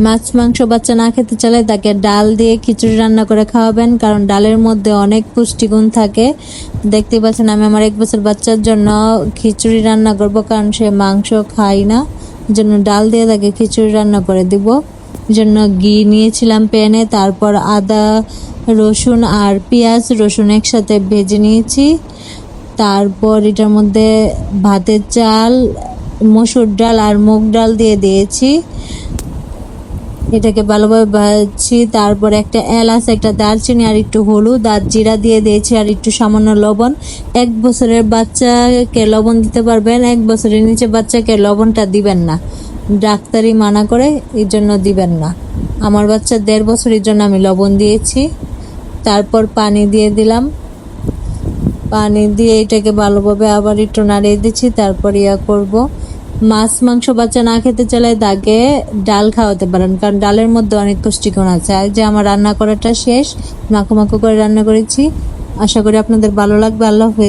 মাছ মাংস বাচ্চা না খেতে চাইলে তাকে ডাল দিয়ে খিচুড়ি রান্না করে খাওয়াবেন, কারণ ডালের মধ্যে অনেক পুষ্টিগুণ থাকে। দেখতে পাচ্ছেন আমি আমার 1 বছর বাচ্চার জন্য খিচুড়ি রান্না করব, কারণ সে মাংস খায় না, জন্য ডাল দিয়ে তাকে খিচুড়ি রান্না করে দিব। জন্য ঘি নিয়েছিলাম প্যানে, তারপর আদা রসুন আর পেঁয়াজ রসুন একসাথে ভেজে নিয়েছি। তারপর এটার মধ্যে ভাতের চাল, মসুর ডাল আর মুগ ডাল দিয়ে দিয়েছি। এটাকে ভালোভাবে ভাজছি। তারপর একটা এলাচ, একটা দারচিনি আর একটু হলুদ আর জিরা দিয়ে দিয়েছি, আর একটু সামান্য লবণ। 1 বছরের বাচ্চাকে লবণ দিতে পারবেন, 1 বছরের নিচে বাচ্চাকে লবণটা দিবেন না, ডাক্তারি মানা করে, এই জন্য দিবেন না। আমার বাচ্চা 1.5 বছরের জন্য আমি লবণ দিয়েছি। তারপর পানি দিয়ে দিলাম, পানি দিয়ে এটাকে ভালোভাবে আবার একটু নাড়িয়ে দিচ্ছি। তারপর করব, মাছ মাংস বাচ্চা না খেতে চাইলে তাকে ডাল খাওয়াতে পারেন, কারণ ডালের মধ্যে অনেক পুষ্টিগুণ আছে। আর যে আমার রান্না করাটা শেষ, মাখো মাখো করে রান্না করেছি। আশা করি আপনাদের ভালো লাগবে। আল্লাহ হাফেজ।